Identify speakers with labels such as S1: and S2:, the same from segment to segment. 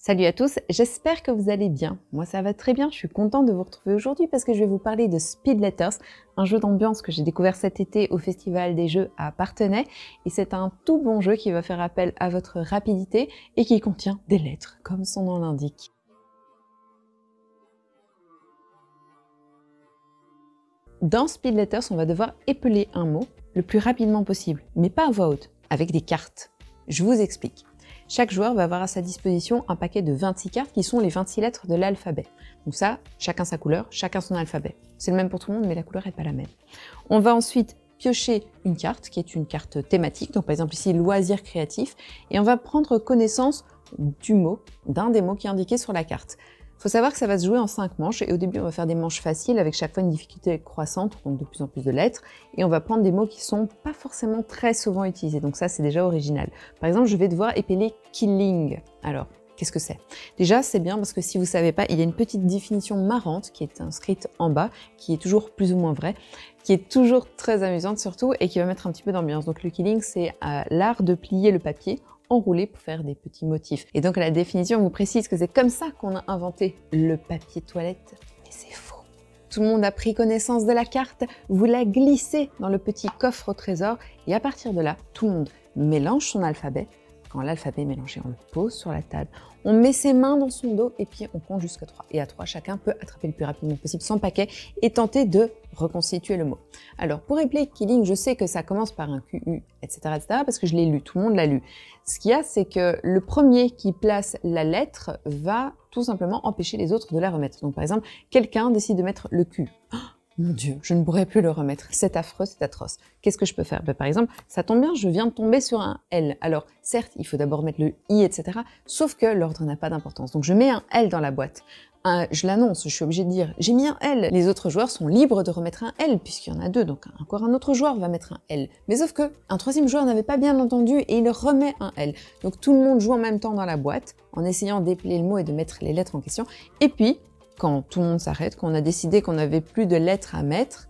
S1: Salut à tous, j'espère que vous allez bien. Moi ça va très bien, je suis contente de vous retrouver aujourd'hui parce que je vais vous parler de Speed Letters, un jeu d'ambiance que j'ai découvert cet été au Festival des Jeux à Parthenay. Et c'est un tout bon jeu qui va faire appel à votre rapidité et qui contient des lettres, comme son nom l'indique. Dans Speed Letters, on va devoir épeler un mot le plus rapidement possible, mais pas à voix haute, avec des cartes. Je vous explique. Chaque joueur va avoir à sa disposition un paquet de 26 cartes qui sont les 26 lettres de l'alphabet. Donc ça, chacun sa couleur, chacun son alphabet. C'est le même pour tout le monde, mais la couleur n'est pas la même. On va ensuite piocher une carte, qui est une carte thématique, donc par exemple ici loisir créatif, et on va prendre connaissance du mot, d'un des mots qui est indiqué sur la carte. Il faut savoir que ça va se jouer en 5 manches, et au début on va faire des manches faciles avec chaque fois une difficulté croissante, donc de plus en plus de lettres, et on va prendre des mots qui sont pas forcément très souvent utilisés, donc ça c'est déjà original. Par exemple, je vais devoir épeler killing. Alors, qu'est-ce que c'est? Déjà, c'est bien parce que si vous savez pas, il y a une petite définition marrante qui est inscrite en bas, qui est toujours plus ou moins vraie, qui est toujours très amusante surtout, et qui va mettre un petit peu d'ambiance. Donc le killing, c'est l'art de plier le papier enroulé pour faire des petits motifs. Et donc la définition vous précise que c'est comme ça qu'on a inventé le papier toilette. Mais c'est faux. Tout le monde a pris connaissance de la carte, vous la glissez dans le petit coffre au trésor et à partir de là, tout le monde mélange son alphabet. Quand l'alphabet est mélangé, on le pose sur la table, on met ses mains dans son dos et puis on compte jusqu'à 3. Et à 3, chacun peut attraper le plus rapidement possible son paquet et tenter de reconstituer le mot. Alors pour épeler killing, je sais que ça commence par un QU, etc., parce que je l'ai lu, tout le monde l'a lu. Ce qu'il y a, c'est que le premier qui place la lettre va tout simplement empêcher les autres de la remettre. Donc par exemple, quelqu'un décide de mettre le Q. Oh, mon Dieu, je ne pourrais plus le remettre. C'est affreux, c'est atroce. Qu'est-ce que je peux faire? Par exemple, ça tombe bien, je viens de tomber sur un L. Alors, certes, il faut d'abord mettre le I, etc. Sauf que l'ordre n'a pas d'importance. Donc, je mets un L dans la boîte. Je l'annonce, je suis obligée de dire « j'ai mis un L ». Les autres joueurs sont libres de remettre un L, puisqu'il y en a deux. Donc, encore un autre joueur va mettre un L. Mais sauf que un troisième joueur n'avait pas bien entendu et il remet un L. Donc, tout le monde joue en même temps dans la boîte, en essayant d'épeler le mot et de mettre les lettres en question. Et puis, quand tout le monde s'arrête, quand on a décidé qu'on n'avait plus de lettres à mettre,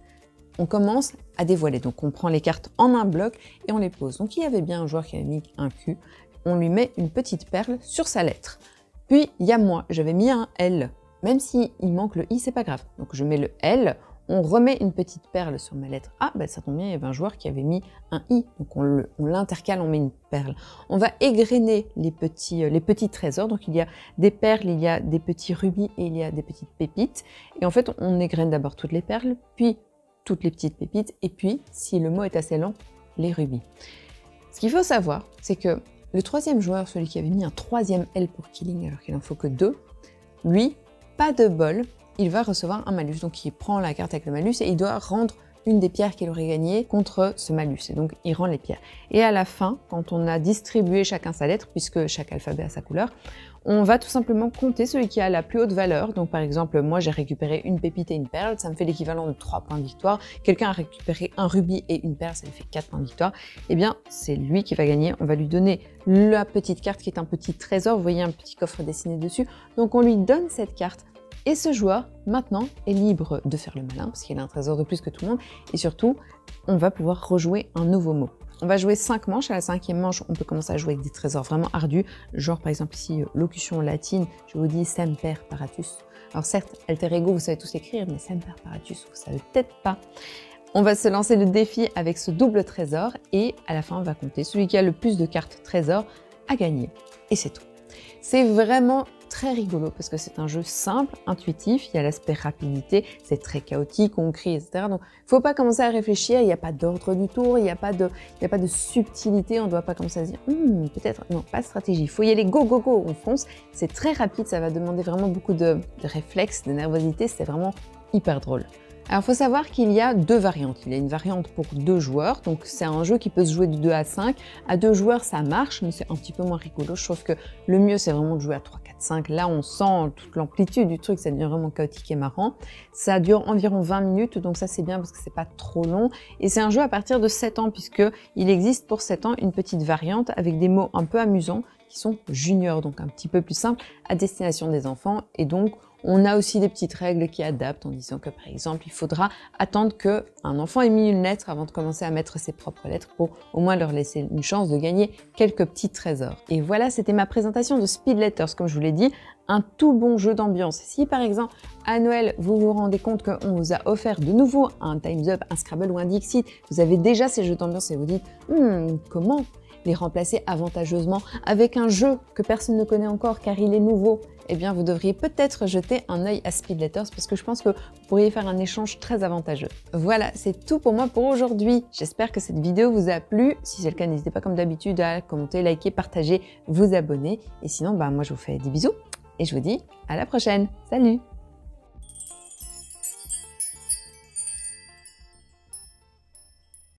S1: on commence à dévoiler. Donc on prend les cartes en un bloc et on les pose. Donc il y avait bien un joueur qui avait mis un Q, on lui met une petite perle sur sa lettre. Puis il y a moi, j'avais mis un L. Même s'il manque le I, c'est pas grave. Donc je mets le L, on remet une petite perle sur ma lettre A, ça tombe bien, il y avait un joueur qui avait mis un I. Donc on l'intercale, on met une perle. On va égrener les petits trésors. Donc il y a des perles, il y a des petits rubis et il y a des petites pépites. Et en fait, on égrène d'abord toutes les perles, puis toutes les petites pépites, et puis, si le mot est assez lent, les rubis. Ce qu'il faut savoir, c'est que le troisième joueur, celui qui avait mis un troisième L pour killing, alors qu'il n'en faut que 2, lui, pas de bol, il va recevoir un malus. Donc il prend la carte avec le malus et il doit rendre une des pierres qu'il aurait gagnées contre ce malus. Et donc il rend les pierres. Et à la fin, quand on a distribué chacun sa lettre, puisque chaque alphabet a sa couleur, on va tout simplement compter celui qui a la plus haute valeur. Donc par exemple, moi j'ai récupéré une pépite et une perle, ça me fait l'équivalent de 3 points de victoire. Quelqu'un a récupéré un rubis et une perle, ça lui fait 4 points de victoire. Eh bien, c'est lui qui va gagner. On va lui donner la petite carte qui est un petit trésor. Vous voyez un petit coffre dessiné dessus. Donc on lui donne cette carte. Et ce joueur, maintenant, est libre de faire le malin, parce qu'il a un trésor de plus que tout le monde, et surtout, on va pouvoir rejouer un nouveau mot. On va jouer 5 manches, à la 5e manche, on peut commencer à jouer avec des trésors vraiment ardus, genre par exemple ici, locution latine, je vous dis semper paratus. Alors certes, alter ego, vous savez tous écrire, mais semper paratus, vous savez peut-être pas. On va se lancer le défi avec ce double trésor, et à la fin, on va compter. Celui qui a le plus de cartes trésor a gagné, et c'est tout. C'est vraiment très rigolo parce que c'est un jeu simple, intuitif, il y a l'aspect rapidité, c'est très chaotique, on crie, etc. Donc il ne faut pas commencer à réfléchir, il n'y a pas d'ordre du tour, il n'y a pas de subtilité, on ne doit pas commencer à se dire peut-être, non, pas de stratégie, il faut y aller, go, go, go, on fonce. C'est très rapide, ça va demander vraiment beaucoup de réflexes, de nervosité, c'est vraiment hyper drôle. Alors, il faut savoir qu'il y a 2 variantes. Il y a une variante pour 2 joueurs, donc c'est un jeu qui peut se jouer de 2 à 5. À 2 joueurs, ça marche, mais c'est un petit peu moins rigolo. Je trouve que le mieux, c'est vraiment de jouer à 3, 4, 5. Là, on sent toute l'amplitude du truc, ça devient vraiment chaotique et marrant. Ça dure environ 20 minutes, donc ça, c'est bien parce que c'est pas trop long. Et c'est un jeu à partir de 7 ans, puisqu'il existe pour 7 ans une petite variante avec des mots un peu amusants, qui sont juniors, donc un petit peu plus simples à destination des enfants. Et donc, on a aussi des petites règles qui adaptent en disant que, par exemple, il faudra attendre qu'un enfant ait mis une lettre avant de commencer à mettre ses propres lettres pour au moins leur laisser une chance de gagner quelques petits trésors. Et voilà, c'était ma présentation de Speed Letters. Comme je vous l'ai dit, un tout bon jeu d'ambiance. Si par exemple, à Noël, vous vous rendez compte qu'on vous a offert de nouveau un Time's Up, un Scrabble ou un Dixit, vous avez déjà ces jeux d'ambiance et vous dites comment les remplacer avantageusement avec un jeu que personne ne connaît encore car il est nouveau, eh bien vous devriez peut-être jeter un œil à Speed Letters parce que je pense que vous pourriez faire un échange très avantageux. Voilà, c'est tout pour moi pour aujourd'hui. J'espère que cette vidéo vous a plu. Si c'est le cas, n'hésitez pas comme d'habitude à commenter, liker, partager, vous abonner. Et sinon, moi je vous fais des bisous et je vous dis à la prochaine. Salut!